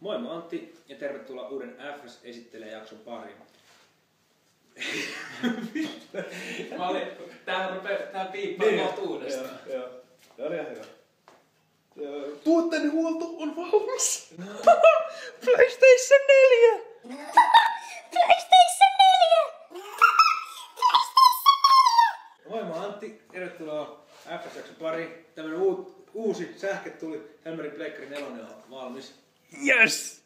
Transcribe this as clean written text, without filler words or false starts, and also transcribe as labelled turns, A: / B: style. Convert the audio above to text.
A: Moi, mä Antti ja tervetuloa uuden FS esittelee jakson pariin.
B: Tää piippaa kohta uudestaan.
C: Joo. Se oli ihan hyvä. Tuotteiden huolto on valmis.
D: PlayStation 4! PlayStation 4!
A: Moi, mä Antti, tervetuloa FS jakson pariin. Tämmönen uusi sähke tuli. Helmerin Pleikkari 4 on valmis.
D: Yes!